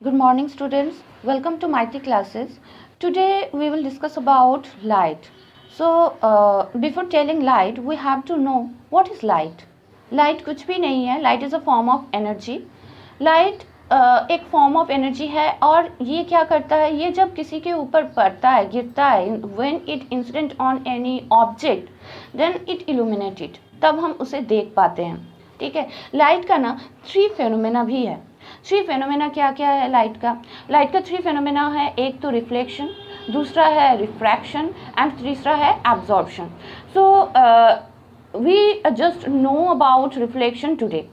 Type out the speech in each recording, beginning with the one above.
Good morning, students. Welcome to Mighty Classes. Today we will discuss about light. Before telling light, we have to know what is light. Light कुछ भी नहीं है. Light is a form of energy. Light एक form of energy है और ये क्या करता है, ये जब किसी के ऊपर पड़ता है, गिरता है, when it incident on any object, then it illuminate it. तब हम उसे देख पाते हैं. ठीक है. लाइट का ना 3 फेनोमेना भी है. 3 फेनोमेना क्या क्या है लाइट का? लाइट का 3 फेनोमेना है. एक तो रिफ्लेक्शन, दूसरा है रिफ्रैक्शन एंड तीसरा है absorption. So we just know about reflection today.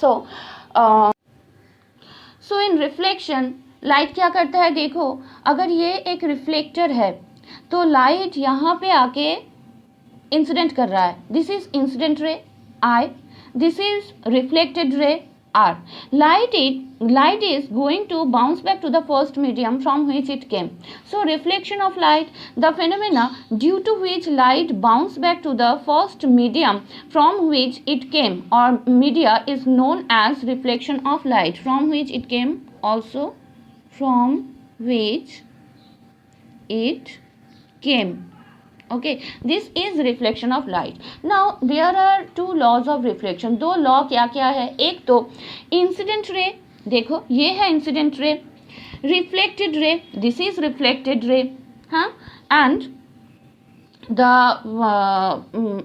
So in reflection light क्या करता है, देखो अगर ये एक रिफ्लेक्टर है तो लाइट यहाँ पे आके इंसिडेंट कर रहा है. This is incident ray I, this is reflected ray R. Light is going to bounce back to the first medium from which it came. So reflection of light, the phenomena due to which light bounce back to the first medium from which it came or media is known as reflection of light. From which it came, also from which it came. Okay, this is reflection of light. Now there are 2 laws of reflection. 2 law क्या क्या है? एक तो incident ray, देखो ये है incident ray. Reflected रे, this is reflected ray. हाँ, and the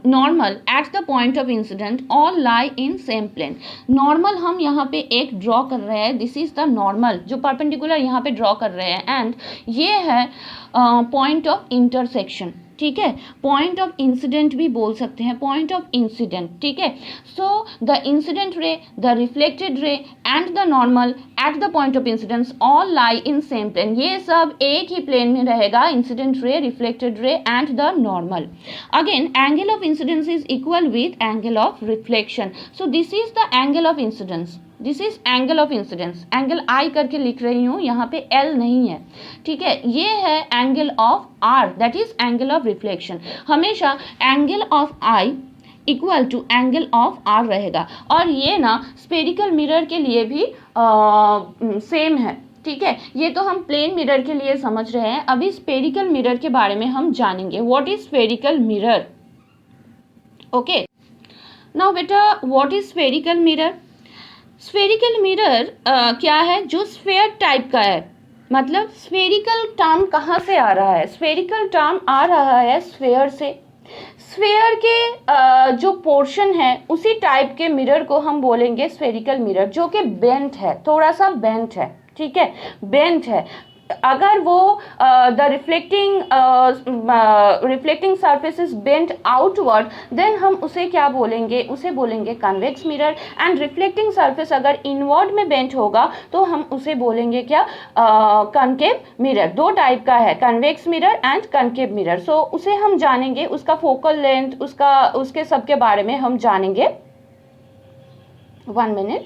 normal at the point of incident all lie in same plane. Normal हम यहाँ पे एक ड्रॉ कर रहे हैं. दिस इज द नॉर्मल जो परपेंडिकुलर यहाँ पे ड्रॉ कर रहे हैं. एंड ये है पॉइंट ऑफ इंटरसेक्शन. ठीक है, पॉइंट ऑफ इंसिडेंट भी बोल सकते हैं, पॉइंट ऑफ इंसिडेंट. ठीक है, so the incident ray, the reflected ray and the normal at the point of incidence all lie in same plane. ये सब एक ही प्लेन में रहेगा, incident ray, reflected ray and the normal. Again angle of incidence is equal with angle of reflection. So this is the angle of incidence. This is angle of incidence. Angle I करके लिख रही हूँ, यहाँ पे L नहीं है. ठीक है, ये है angle of R, that is angle of reflection. हमेशा angle of I equal to angle of R रहेगा. और ये ना स्फेरिकल मिरर के लिए भी सेम है. ठीक है, ये तो हम प्लेन मिरर के लिए समझ रहे हैं. अभी स्फेरिकल मिरर के बारे में हम जानेंगे. What is spherical mirror? Okay, now बेटा what is spherical mirror? Spherical mirror क्या है? जो स्फेयर टाइप का है. मतलब स्फेरिकल टर्म कहाँ से आ रहा है? स्फेरिकल टर्म आ रहा है स्फेयर से. स्फेयर के जो पोर्शन है उसी टाइप के मिरर को हम बोलेंगे स्फेरिकल मिरर, जो कि बेंट है, थोड़ा सा बेंट है. ठीक है, बेंट है. अगर वो the reflecting surface is bent outward, then हम उसे क्या बोलेंगे? उसे बोलेंगे convex mirror. And reflecting surface अगर इनवर्ड में बेंट होगा तो हम उसे बोलेंगे क्या? Concave mirror. 2 टाइप का है, convex mirror and concave mirror. So उसे हम जानेंगे, उसका फोकल लेंथ, उसके सब के बारे में हम जानेंगे. 1 मिनट.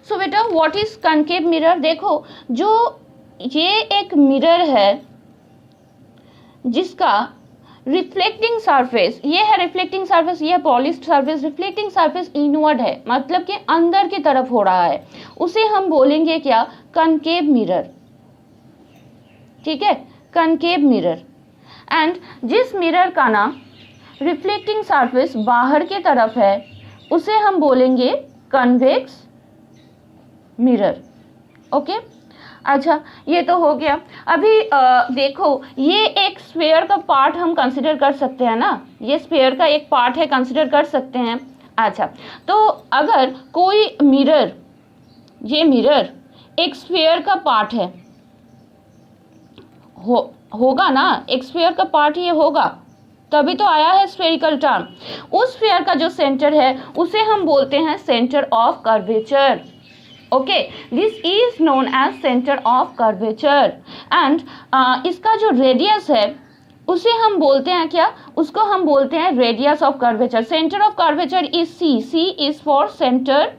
सो बेटा व्हाट इज कनकेव मिरर? देखो जो ये एक मिरर है जिसका रिफ्लेक्टिंग सरफेस, ये है रिफ्लेक्टिंग सरफेस, ये है polished surface. Reflecting surface inward है, मतलब कि अंदर की तरफ हो रहा है. उसे हम बोलेंगे क्या? Concave mirror. ठीक है, कनकेव मिरर. एंड जिस मिरर का ना रिफ्लेक्टिंग सरफेस बाहर की तरफ है उसे हम बोलेंगे कन्वेक्स मिरर. ओके, अच्छा ये तो हो गया. अभी देखो ये एक स्फेयर का पार्ट हम कंसिडर कर सकते हैं ना, ये स्फेयर का एक पार्ट है, कंसिडर कर सकते हैं. अच्छा, तो अगर कोई मिरर, ये मिरर एक स्फेयर का पार्ट है, होगा ना, एक स्फेयर का पार्ट ये होगा, तभी तो आया है स्फेरिकल टर्म. उस स्फेयर का जो सेंटर है उसे हम बोलते हैं centre of curvature. Okay, this is known as centre of curvature. And इसका जो रेडियस है उसे हम बोलते हैं क्या? उसको हम बोलते हैं radius of curvature. Centre of curvature is C. C is for centre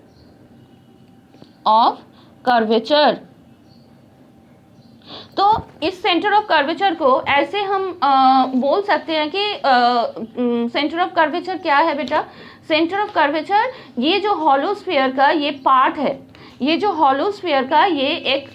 of curvature. तो इस सेंटर ऑफ कर्वेचर को ऐसे हम बोल सकते हैं कि सेंटर ऑफ कर्वेचर क्या है बेटा? सेंटर ऑफ कर्वेचर, ये जो हॉलो स्फीयर का ये पार्ट है, ये जो हॉलो स्फीयर का ये एक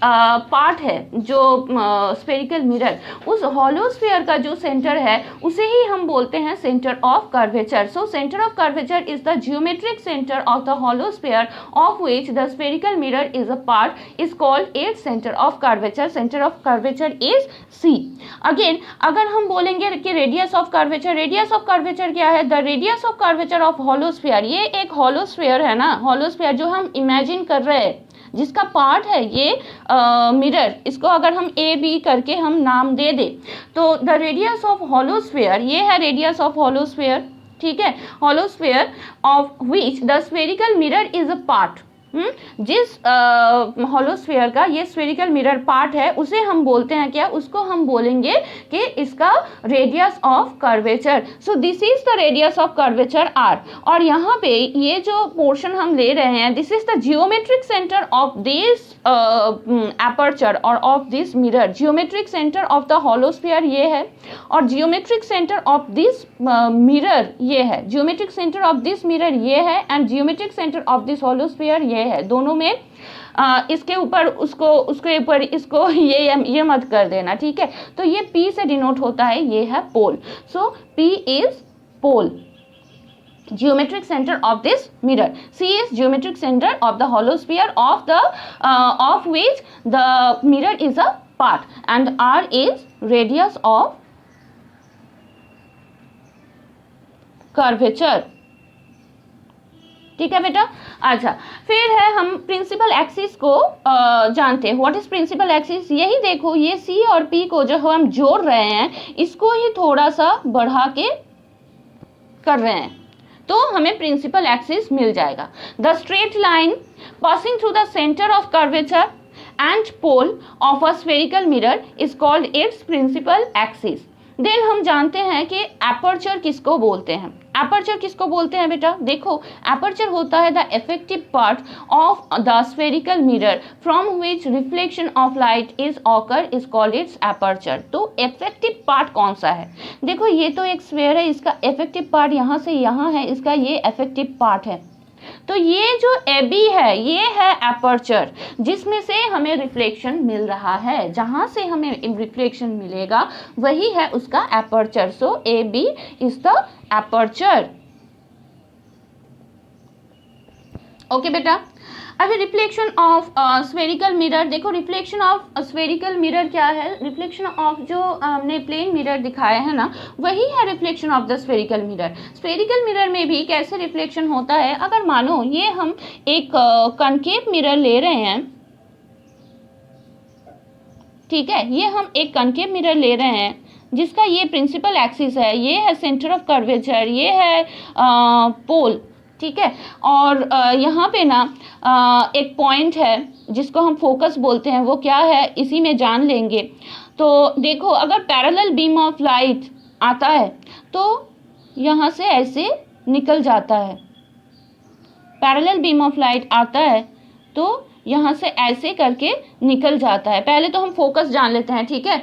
पार्ट है जो स्फेरिकल मिरर, उस हॉलो स्फीयर का जो सेंटर है उसे ही हम बोलते हैं centre of curvature. So centre of curvature is the geometric centre of the hollow sphere of which the spherical mirror is a part is called its centre of curvature. Centre of curvature is C. Again अगर हम बोलेंगे कि radius of curvature, radius of curvature क्या है? The radius of curvature of hollow sphere, ये एक hollow sphere है ना, हॉलो स्फीयर जो हम इमेजिन कर रहे हैं जिसका पार्ट है ये मिरर, इसको अगर हम ए बी करके हम नाम दे दे तो the radius of hollow sphere, ये है रेडियस ऑफ हॉलो स्फीयर, ठीक है, hollow sphere of which the spherical mirror is a part. जिस हॉलो स्फीयर का ये स्फेरिकल मिरर पार्ट है उसे हम बोलते हैं क्या? उसको हम बोलेंगे कि इसका radius of curvature. So this is the radius of curvature R. और यहाँ पे ये जो पोर्शन हम ले रहे हैं, this is the geometric centre of this aperture और of this mirror. Geometric centre of the hollow sphere ये है और geometric centre of this mirror ये है. Geometric centre of this mirror ये है and geometric centre of this hollow sphere ये है. दोनों में इसके ऊपर उसको, उसके ऊपर इसको, ये मत कर देना, ठीक है. तो ये P से डिनोट होता है, ये है pole. So P is pole, geometric center of this mirror. C is geometric center of the hollow sphere of which the mirror is a part, and R is radius of curvature. ठीक है बेटा. अच्छा, फिर है हम principal axis को जानते हैं. What is principal axis? यही देखो, ये C और P को जो हम जोड़ रहे हैं इसको ही थोड़ा सा बढ़ा के कर रहे हैं तो हमें प्रिंसिपल एक्सिस मिल जाएगा. The straight line passing through the centre of curvature and pole of a spherical mirror is called its principal axis. Then हम जानते हैं कि एपर्चर किसको बोलते हैं. एपर्चर किसको बोलते हैं बेटा? देखो, एपर्चर होता है the effective part of the spherical mirror from which reflection of light is occur is called it's aperture. तो इफेक्टिव पार्ट कौन सा है? देखो, ये तो एक स्फेयर है, इसका इफेक्टिव पार्ट यहाँ से यहाँ है, इसका ये इफेक्टिव पार्ट है. तो ये जो AB है ये है एपर्चर, जिसमें से हमें रिफ्लेक्शन मिल रहा है. जहां से हमें रिफ्लेक्शन मिलेगा वही है उसका aperture. So AB is the aperture. Okay बेटा. अभी रिफ्लेक्शन ऑफ स्फेरिकल मिरर देखो. रिफ्लेक्शन ऑफ स्फेरिकल मिरर क्या है? रिफ्लेक्शन ऑफ जो हमने प्लेन मिरर दिखाया है ना, वही है reflection of the spherical mirror. Spherical mirror में भी कैसे रिफ्लेक्शन होता है? अगर मानो ये हम एक कनकेव मिरर ले रहे हैं, ठीक है, ये हम एक कनकेव मिरर ले रहे हैं जिसका ये प्रिंसिपल एक्सिस है, ये है सेंटर ऑफ कर्वेचर, ये है पोल, ठीक है. और यहाँ पे ना एक पॉइंट है जिसको हम फोकस बोलते हैं, वो क्या है इसी में जान लेंगे. तो देखो, अगर पैरेलल बीम ऑफ लाइट आता है तो यहाँ से ऐसे निकल जाता है. पैरेलल बीम ऑफ लाइट आता है तो यहाँ से ऐसे करके निकल जाता है. पहले तो हम फोकस जान लेते हैं, ठीक है.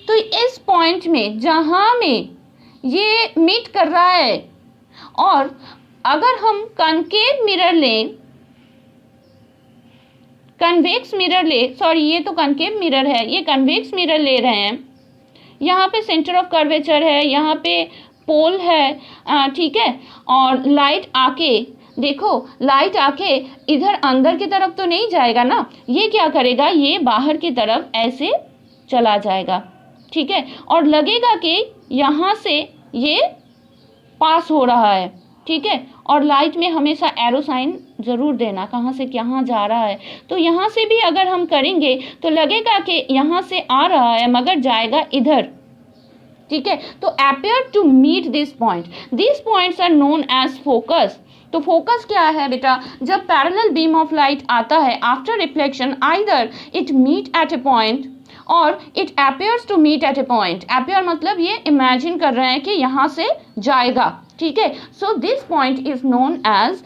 तो इस पॉइंट में जहाँ में ये मीट कर रहा है, और अगर हम कनकेव मिरर लें, कन्वेक्स मिरर ले, सॉरी ये तो कनकेव मिरर है, ये कन्वेक्स मिरर ले रहे हैं, यहाँ पे सेंटर ऑफ कर्वेचर है, यहाँ पे पोल है, ठीक है. और लाइट आके, देखो लाइट आके इधर अंदर की तरफ तो नहीं जाएगा ना, ये क्या करेगा, ये बाहर की तरफ ऐसे चला जाएगा, ठीक है. और लगेगा कि यहाँ से ये पास हो रहा है, ठीक है. और लाइट में हमेशा एरो साइन ज़रूर देना, कहाँ से कहाँ जा रहा है. तो यहाँ से भी अगर हम करेंगे तो लगेगा कि यहाँ से आ रहा है मगर जाएगा इधर, ठीक है. तो appear to meet this point, this points are known as focus. तो फोकस क्या है बेटा? जब पैरेलल बीम ऑफ लाइट आता है after reflection, either it meet at a point और it appears to meet at a point. Appear मतलब ये इमेजिन कर रहे हैं कि यहाँ से जाएगा, ठीक है. So this point is known as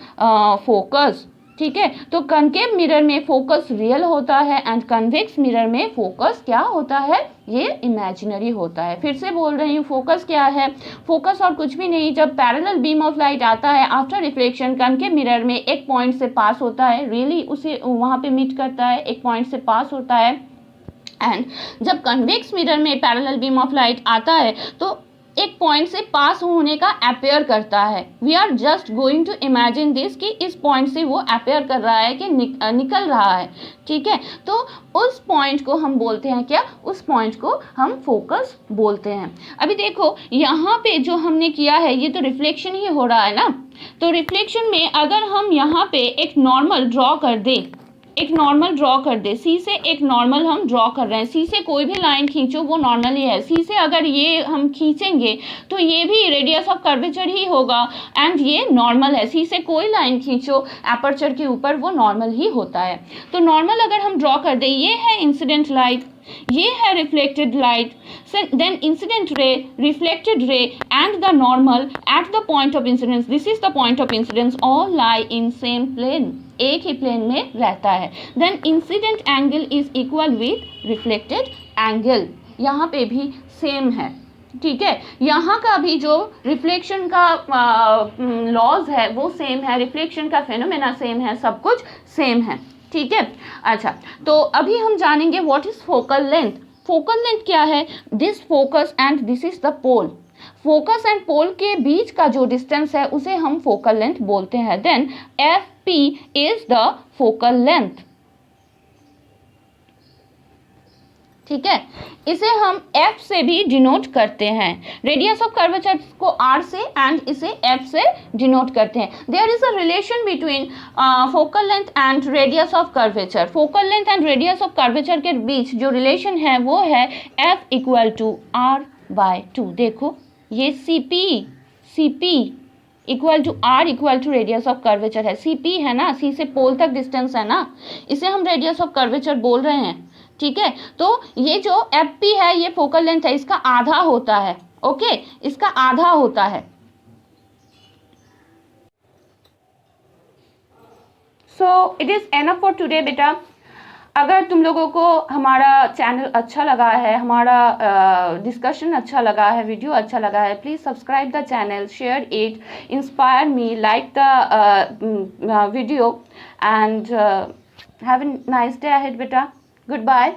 focus. ठीक है। तो कनकेव मिरर में फोकस रियल होता है एंड कन्वेक्स मिरर में फोकस क्या होता है, ये इमेजिनरी होता है। फिर से बोल रही हूँ, फोकस क्या है, फोकस और कुछ भी नहीं, जब पैरेलल बीम ऑफ लाइट आता है आफ्टर रिफ्लेक्शन कनकेव मिरर में एक पॉइंट से पास होता है, रियली उसे वहाँ पे मीट करता है, एक पॉइंट से पास होता है। एंड जब कन्वेक्स मिरर में पैरेलल बीम ऑफ लाइट आता है तो एक पॉइंट से पास होने का अपेयर करता है। We are just going to imagine this कि इस पॉइंट से वो अपेयर कर रहा है कि निकल रहा है, ठीक है। तो उस पॉइंट को हम बोलते हैं क्या, उस पॉइंट को हम फोकस बोलते हैं। अभी देखो यहाँ पे जो हमने किया है ये तो रिफ्लेक्शन ही हो रहा है ना, तो रिफ्लेक्शन में अगर हम यहाँ पे एक नॉर्मल ड्रॉ कर दें, एक नॉर्मल ड्रॉ कर दे, सी से एक नॉर्मल हम ड्रॉ कर रहे हैं, सी से कोई भी लाइन खींचो वो नॉर्मल ही है, सी से अगर ये हम खींचेंगे तो ये भी रेडियस ऑफ कर्वेचर ही होगा एंड ये नॉर्मल है, सी से कोई लाइन खींचो एपर्चर के ऊपर वो नॉर्मल ही होता है। तो नॉर्मल अगर हम ड्रॉ कर दे, ये है इंसिडेंट लाइट, ये है reflected light, then incident ray, reflected ray and the normal at the point of incidence, this is the point of incidence, all lie in same plane, एक ही प्लेन में रहता है। then incident angle is equal with reflected angle, यहाँ पे भी same है, ठीक है। यहाँ का भी जो रिफ्लेक्शन का लॉज है वो सेम है, रिफ्लेक्शन का फेनोमेना सेम है, सब कुछ सेम है, ठीक है। अच्छा, तो अभी हम जानेंगे what is focal length. Focal length क्या है, this focus and this is the pole, focus and pole के बीच का जो डिस्टेंस है उसे हम फोकल लेंथ बोलते हैं। Then F P is the focal length, ठीक है। इसे हम f से भी डिनोट करते हैं, रेडियस ऑफ कर्वेचर को r से एंड इसे f से डिनोट करते हैं। There is a relation between focal length and radius of curvature, focal length and radius of curvature के बीच जो रिलेशन है वो है f इक्वल टू r/2। देखो ये cp equal to r equal to radius of curvature है, cp है ना, c से पोल तक डिस्टेंस है ना, इसे हम रेडियस ऑफ कर्वेचर बोल रहे हैं, ठीक है। तो ये जो एफ पी है ये फोकल लेंथ है, इसका आधा होता है, ओके, इसका आधा होता है। So it is enough for today बेटा। अगर तुम लोगों को हमारा चैनल अच्छा लगा है, हमारा डिस्कशन अच्छा लगा है, वीडियो अच्छा लगा है, please subscribe the channel, share it, inspire me, like the video and have a nice day ahead बेटा। Goodbye.